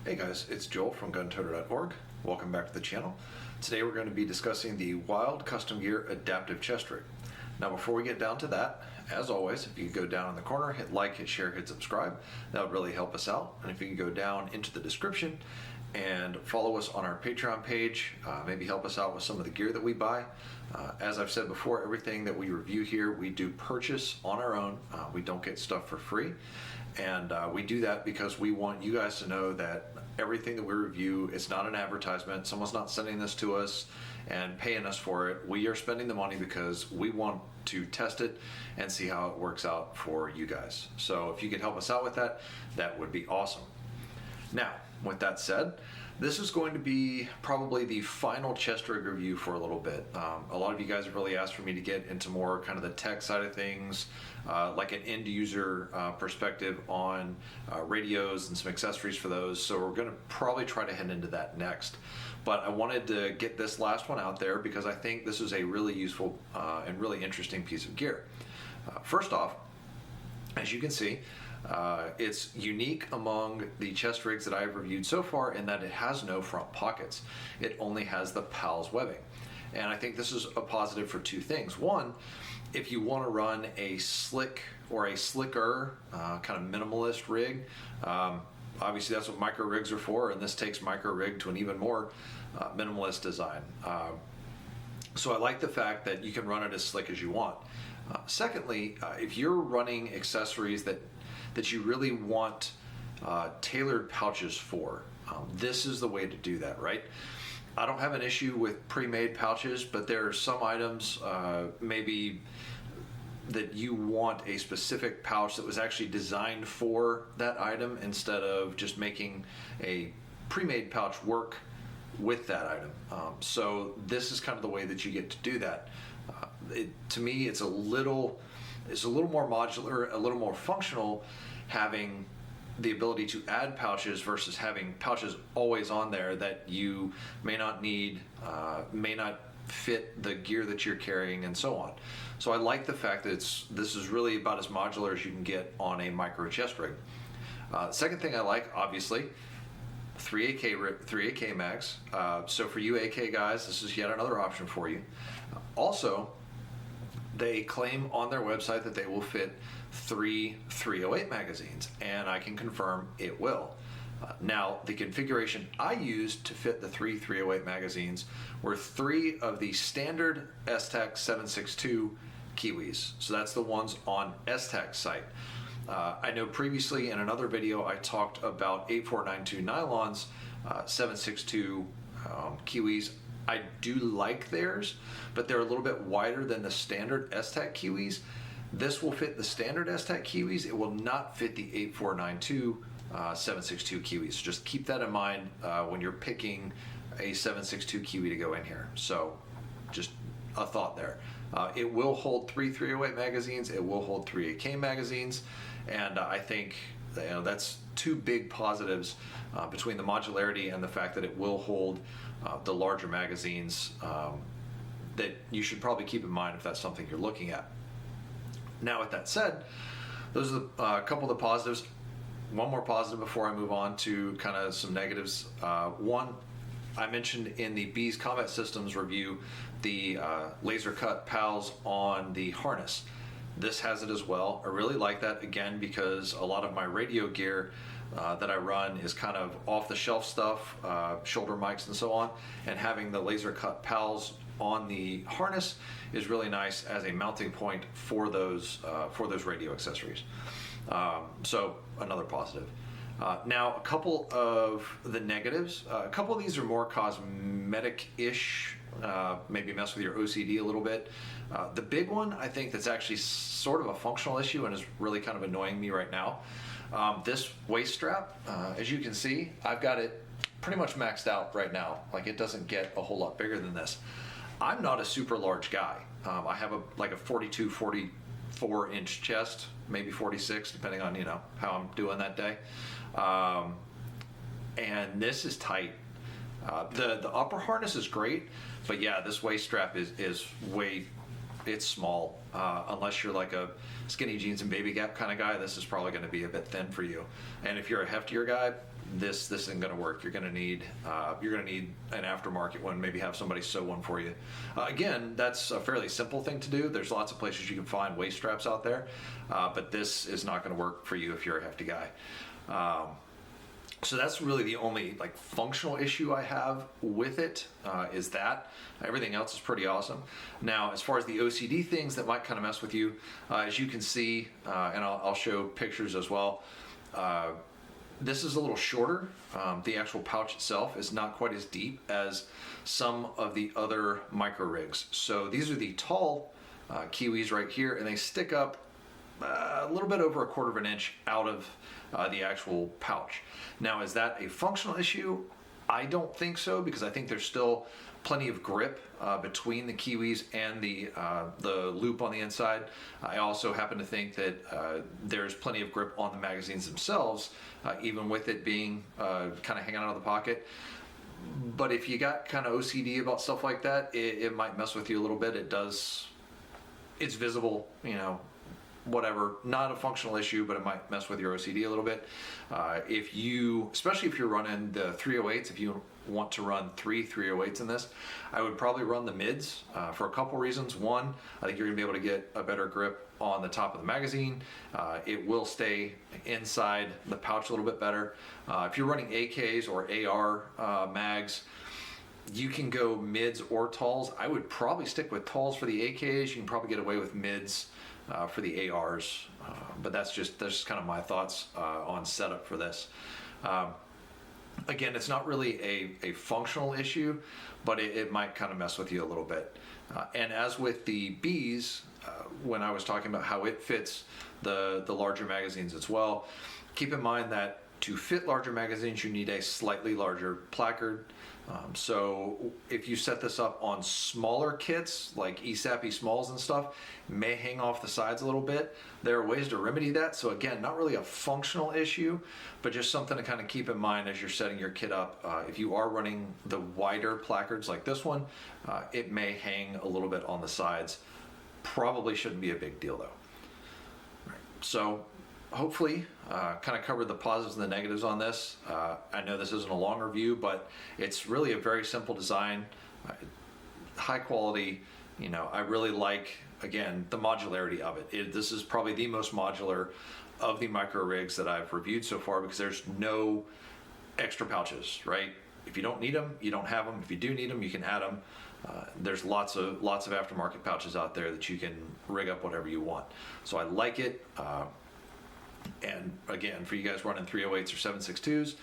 Hey guys, it's Joel from guntoter.org. Welcome back to the channel. Today we're going to be discussing the Wilde Custom Gear Adaptive Chest Rig. Now before we get down to that, as always, if you could go down in the corner, hit like, hit share, hit subscribe, that would really help us out. And if you could go down into the description and follow us on our Patreon page, maybe help us out with some of the gear that we buy. As I've said before, everything that we review here, we do purchase on our own. We don't get stuff for free. And we do that because we want you guys to know that everything that we review, it's not an advertisement. Someone's not sending this to us and paying us for it. We are spending the money because we want to test it and see how it works out for you guys. So if you could help us out with that, that would be awesome. Now, with that said, this is going to be probably the final chest rig review for a little bit. A lot of you guys have really asked for me to get into more kind of the tech side of things, like an end user perspective on radios and some accessories for those. So we're going to probably try to head into that next. But I wanted to get this last one out there because I think this is a really useful and really interesting piece of gear. First off, as you can see, it's unique among the chest rigs that I've reviewed so far in that it has no front pockets. It only has the PALS webbing. And I think this is a positive for two things. One, if you want to run a slick or a slicker kind of minimalist rig, obviously that's what micro rigs are for, and this takes micro rig to an even more minimalist design. So I like the fact that you can run it as slick as you want. Secondly, if you're running accessories that you really want tailored pouches for, this is the way to do that, right? I don't have an issue with pre-made pouches, but there are some items maybe that you want a specific pouch that was actually designed for that item instead of just making a pre-made pouch work with that item. So this is kind of the way that you get to do that. To me, it's a little more modular, a little more functional, having the ability to add pouches versus having pouches always on there that you may not need, may not fit the gear that you're carrying, and so on. So I like the fact that this is really about as modular as you can get on a micro chest rig. Second thing I like, obviously, 3 AK mags. So for you AK guys, this is yet another option for you. Also, they claim on their website that they will fit 3 308 magazines, and I can confirm it will. Now, the configuration I used to fit the 3 308 magazines were 3 of the standard S-Tech 762 Kiwis. So that's the ones on S-Tech's site. I know previously in another video I talked about 8492 nylons 762 Kiwis. I do like theirs, but they're a little bit wider than the standard S-Tech Kiwis. This will fit the standard S-Tech Kiwis. It will not fit the 8492 762 Kiwis. Just keep that in mind when you're picking a 762 Kiwi to go in here. So just a thought there. It will hold 3 308 magazines. It will hold 3 AK magazines. And I think that's two big positives between the modularity and the fact that it will hold the larger magazines that you should probably keep in mind if that's something you're looking at. Now, with that said, those are a couple of the positives. One more positive before I move on to kind of some negatives. One, I mentioned in the Bees Combat Systems review the laser cut PALS on the harness. This has it as well. I really like that, again, because a lot of my radio gear that I run is kind of off-the-shelf stuff, shoulder mics and so on, and having the laser cut PALS on the harness is really nice as a mounting point for those radio accessories. So another positive. Now, a couple of the negatives. A couple of these are more cosmetic-ish, maybe mess with your OCD a little bit. The big one, I think, that's actually sort of a functional issue and is really kind of annoying me right now. This waist strap, as you can see, I've got it pretty much maxed out right now. Like, it doesn't get a whole lot bigger than this. I'm not a super large guy. I have like a 42, 44 inch chest, maybe 46, depending on, how I'm doing that day. And this is tight. The upper harness is great, but yeah, this waist strap is way it's small. Unless you're like a skinny jeans and baby gap kind of guy, this is probably going to be a bit thin for you. And if you're a heftier guy, this isn't going to work. You're going to need an aftermarket one. Maybe have somebody sew one for you. Again, that's a fairly simple thing to do. There's lots of places you can find waist straps out there, but this is not going to work for you if you're a hefty guy. So that's really the only like functional issue I have with it, is that. Everything else is pretty awesome. Now, as far as the OCD things that might kind of mess with you, as you can see, and I'll show pictures as well, this is a little shorter. The actual pouch itself is not quite as deep as some of the other micro rigs. So these are the tall Kiwis right here, and they stick up a little bit over 1/4 of an inch out of the actual pouch. Now, is that a functional issue? I don't think so, because I think there's still plenty of grip between the Kiwis and the loop on the inside. I also happen to think that there's plenty of grip on the magazines themselves, even with it being kind of hanging out of the pocket. But if you got kind of OCD about stuff like that, it might mess with you a little bit. It's visible, you know, whatever, not a functional issue, but it might mess with your OCD a little bit. Especially if you're running the 308s, if you want to run 308s in this, I would probably run the mids for a couple reasons. One, I think you're gonna be able to get a better grip on the top of the magazine. It will stay inside the pouch a little bit better. If you're running AKs or AR mags, you can go mids or talls. I would probably stick with talls for the AKs. You can probably get away with mids for the ARs, but that's just kind of my thoughts on setup for this. Again, it's not really a functional issue, but it might kind of mess with you a little bit. And as with the Bs, when I was talking about how it fits the larger magazines as well, keep in mind that to fit larger magazines, you need a slightly larger placard. So if you set this up on smaller kits like ESAP Smalls and stuff, it may hang off the sides a little bit. There are ways to remedy that. So again, not really a functional issue, but just something to kind of keep in mind as you're setting your kit up. If you are running the wider placards like this one, it may hang a little bit on the sides. Probably shouldn't be a big deal though. So hopefully kind of covered the positives and the negatives on this. I know this isn't a long review, but it's really a very simple design, high quality. You know, I really like, again, the modularity of it. This is probably the most modular of the micro rigs that I've reviewed so far, because there's no extra pouches, right? If you don't need them, you don't have them. If you do need them, you can add them. There's lots of aftermarket pouches out there that you can rig up whatever you want. So I like it. And again, for you guys running 308s or 762s,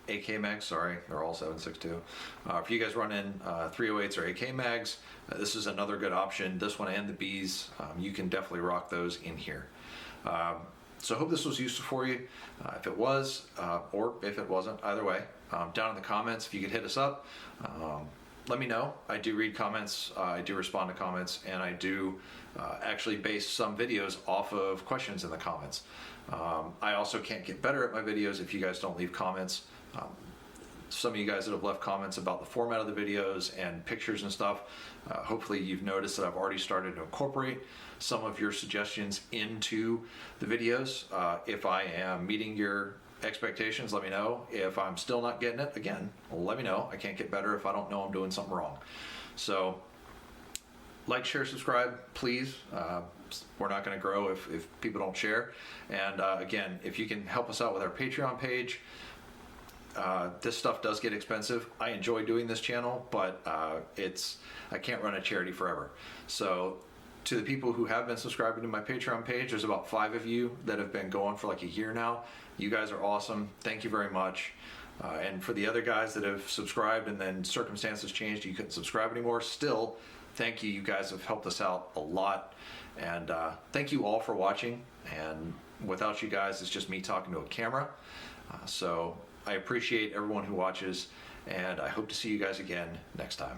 AK mags, sorry, they're all 762. For you guys running 308s or AK mags, this is another good option. This one and the Bs, you can definitely rock those in here. So I hope this was useful for you. If it was, or if it wasn't, either way, down in the comments, if you could hit us up, let me know. I do read comments, I do respond to comments, and I do actually base some videos off of questions in the comments. I also can't get better at my videos if you guys don't leave comments. Some of you guys that have left comments about the format of the videos and pictures and stuff, hopefully you've noticed that I've already started to incorporate some of your suggestions into the videos. If I am meeting your expectations, let me know. If I'm still not getting it, again, let me know. I can't get better if I don't know I'm doing something wrong. So like, share, subscribe, please. We're not going to grow if people don't share. And again, if you can help us out with our Patreon page, this stuff does get expensive. I enjoy doing this channel, but I can't run a charity forever. So to the people who have been subscribing to my Patreon page, there's about 5 of you that have been going for like a year now. You guys are awesome. Thank you very much. And for the other guys that have subscribed and then circumstances changed, you couldn't subscribe anymore, still, thank you. You guys have helped us out a lot. And thank you all for watching. And without you guys, it's just me talking to a camera. So I appreciate everyone who watches, and I hope to see you guys again next time.